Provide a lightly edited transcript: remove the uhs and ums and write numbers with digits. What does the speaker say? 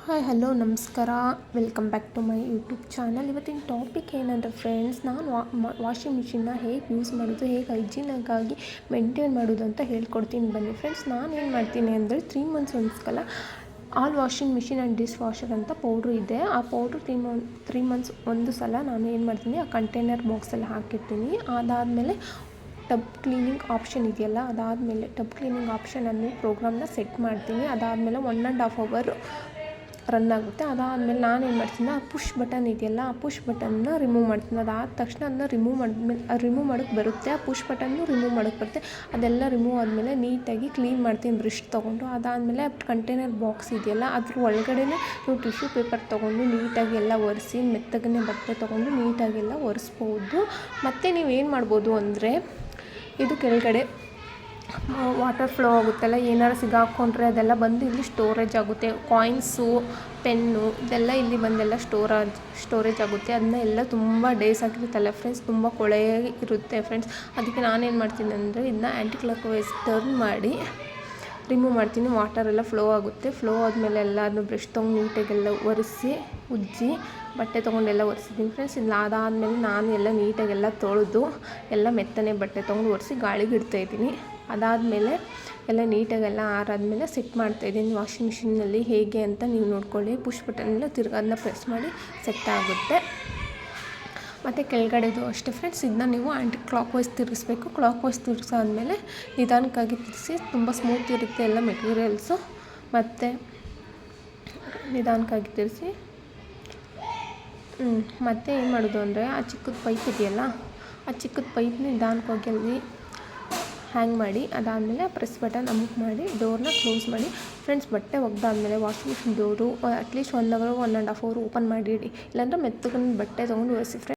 Hi hello ನಮಸ್ಕಾರ, welcome back to my YouTube channel. ಇವತ್ತಿನ topic ಏನಂದರೆ ಫ್ರೆಂಡ್ಸ್, ನಾನು ವಾಷಿಂಗ್ ಮಿಷಿನ್ನ ಹೇಗೆ ಯೂಸ್ ಮಾಡೋದು, ಹೇಗೆ ಹೈಜೀನಾಗಿ ಮೇಂಟೈನ್ ಮಾಡೋದು ಅಂತ ಹೇಳ್ಕೊಡ್ತೀನಿ ಬನ್ನಿ ಫ್ರೆಂಡ್ಸ್. ನಾನು ಏನು ಮಾಡ್ತೀನಿ ಅಂದರೆ 3 months ಒಂದ್ಸಲ all washing machine and dish washer ಅಂತ ಪೌಡ್ರು ಇದೆ. ಆ ಪೌಡ್ರು 3 months ಒಂದು ಸಲ ನಾನು ಏನು ಮಾಡ್ತೀನಿ, ಆ ಕಂಟೈನರ್ ಬಾಕ್ಸಲ್ಲಿ ಹಾಕಿರ್ತೀನಿ. ಅದಾದಮೇಲೆ ಟಬ್ ಕ್ಲೀನಿಂಗ್ ಆಪ್ಷನ್ ಇದೆಯಲ್ಲ, ಅದಾದಮೇಲೆ ಟಬ್ ಕ್ಲೀನಿಂಗ್ ಆಪ್ಷನ್ ಅನ್ನೋ ಪ್ರೋಗ್ರಾಮ್ನ ಸೆಟ್ ಮಾಡ್ತೀನಿ. ಅದಾದಮೇಲೆ 1.5 hour ರನ್ ಆಗುತ್ತೆ. ಅದಾದಮೇಲೆ ನಾನೇನು ಮಾಡ್ತೀನಿ, ಆ ಪುಷ್ ಬಟನ್ ಇದೆಯಲ್ಲ, ಆ ಪುಷ್ ಬಟನ್ನ ರಿಮೂವ್ ಮಾಡ್ತೀನಿ. ಅದಾದ ತಕ್ಷಣ ಅದನ್ನ ರಿಮೂವ್ ಮಾಡೋಕ್ಕೆ ಬರುತ್ತೆ. ಆ ಪುಷ್ ಬಟನ್ನು ರಿಮೂವ್ ಮಾಡೋಕ್ಕೆ ಬರುತ್ತೆ. ಅದೆಲ್ಲ ರಿಮೂವ್ ಆದಮೇಲೆ ನೀಟಾಗಿ ಕ್ಲೀನ್ ಮಾಡ್ತೀನಿ ಬ್ರಷ್ ತೊಗೊಂಡು. ಅದಾದಮೇಲೆ ಕಂಟೈನರ್ ಬಾಕ್ಸ್ ಇದೆಯಲ್ಲ, ಅದ್ರ ಒಳಗಡೆ ನೀವು ಟಿಶ್ಯೂ ಪೇಪರ್ ತೊಗೊಂಡು ನೀಟಾಗಿ ಎಲ್ಲ ಒರೆಸಿ, ಮೆತ್ತಗನೆ ಬಟ್ಟೆ ತೊಗೊಂಡು ನೀಟಾಗೆಲ್ಲ ಒರೆಸ್ಬೋದು. ಮತ್ತು ನೀವೇನು ಮಾಡ್ಬೋದು ಅಂದರೆ, ಇದು ಕೆಳಗಡೆ ವಾಟರ್ ಫ್ಲೋ ಆಗುತ್ತಲ್ಲ, ಏನಾರು ಸಿಗಾಕೊಂಡ್ರೆ ಅದೆಲ್ಲ ಬಂದು ಇಲ್ಲಿ ಸ್ಟೋರೇಜ್ ಆಗುತ್ತೆ. ಕಾಯಿನ್ಸು, ಪೆನ್ನು ಇದೆಲ್ಲ ಇಲ್ಲಿ ಬಂದೆಲ್ಲ ಸ್ಟೋರೇಜ್ ಆಗುತ್ತೆ. ಅದನ್ನ ಎಲ್ಲ ತುಂಬ ಡೇಸ್ ಆಗಿರುತ್ತಲ್ಲ ಫ್ರೆಂಡ್ಸ್, ತುಂಬ ಕೊಳೆ ಇರುತ್ತೆ ಫ್ರೆಂಡ್ಸ್. ಅದಕ್ಕೆ ನಾನೇನು ಮಾಡ್ತೀನಿ ಅಂದರೆ, ಇದನ್ನ ಆ್ಯಂಟಿ ಕ್ಲಾಕ್ ವೈಸ್ ಟರ್ನ್ ಮಾಡಿ ರಿಮೂವ್ ಮಾಡ್ತೀನಿ. ವಾಟರೆಲ್ಲ ಫ್ಲೋ ಆಗುತ್ತೆ. ಫ್ಲೋ ಆದಮೇಲೆ ಎಲ್ಲನೂ ಬ್ರಷ್ ತೊಗೊಂಡು ನೀಟಾಗೆಲ್ಲ ಒರೆಸಿ, ಉಜ್ಜಿ ಬಟ್ಟೆ ತೊಗೊಂಡೆಲ್ಲ ಒರೆಸಿದ್ದೀನಿ ಫ್ರೆಂಡ್ಸ್. ಇಲ್ಲ ಅದಾದಮೇಲೆ ನಾನು ಎಲ್ಲ ನೀಟಾಗೆಲ್ಲ ತೊಳೆದು ಎಲ್ಲ ಮೆತ್ತನೆ ಬಟ್ಟೆ ತೊಗೊಂಡು ಒರೆಸಿ ಗಾಳಿಗೆ ಇಡ್ತಾಯಿದ್ದೀನಿ. ಅದಾದಮೇಲೆ ಎಲ್ಲ ನೀಟಾಗೆಲ್ಲ ಆರಾದಮೇಲೆ ಸೆಟ್ ಮಾಡ್ತಾಯಿದ್ದೀನಿ ವಾಷಿಂಗ್ ಮಿಷಿನಲ್ಲಿ. ಹೇಗೆ ಅಂತ ನೀವು ನೋಡ್ಕೊಳ್ಳಿ. ಪುಷ್ ಬಟನ್ನೆಲ್ಲ ತಿರ್ಗೋದನ್ನ ಪ್ರೆಸ್ ಮಾಡಿ ಸೆಟ್ ಆಗುತ್ತೆ. ಮತ್ತು ಕೆಳಗಡೆದು ಅಷ್ಟೇ ಫ್ರೆಂಡ್ಸ್, ಇದನ್ನ ನೀವು ಆ್ಯಂಟಿ ಕ್ಲಾಕ್ ವೈಸ್ ತಿರ್ಗಿಸ್ಬೇಕು. ಕ್ಲಾಕ್ ವೈಸ್ ತಿರ್ಗಿಸಾದ್ಮೇಲೆ ನಿಧಾನಕ್ಕಾಗಿ ತಿರ್ಗಿಸಿ, ತುಂಬ ಸ್ಮೂತ್ ಇರುತ್ತೆ ಎಲ್ಲ ಮೆಟೀರಿಯಲ್ಸು. ಮತ್ತು ನಿಧಾನಕ್ಕಾಗಿ ತಿರ್ಗಿಸಿ. ಮತ್ತು ಏನು ಮಾಡೋದು ಅಂದರೆ, ಆ ಚಿಕ್ಕದ ಪೈಪ್ ಇದೆಯಲ್ಲ, ಆ ಚಿಕ್ಕದ ಪೈಪ್ನ ನಿಧಾನಕ್ಕಾಗಿ ಅಲ್ಲಿ ಹ್ಯಾಂಗ್ ಮಾಡಿ, ಅದಾದಮೇಲೆ ಪ್ರೆಸ್ ಬಟನ್ ಅಮುಕ್ ಮಾಡಿ ಡೋರ್ನ ಕ್ಲೋಸ್ ಮಾಡಿ ಫ್ರೆಂಡ್ಸ್. ಬಟ್ಟೆ ಒಗ್ದಾದ್ಮೇಲೆ washing machine door at least 1 hour 1.5 hour open ಮಾಡಿ ಇಡಿ. ಇಲ್ಲಾಂದರೆ ಮೆತ್ತಗೆ ಬಟ್ಟೆ ತೊಗೊಂಡು ಒರೆಸಿ ಫ್ರೆಂಡ್ಸ್.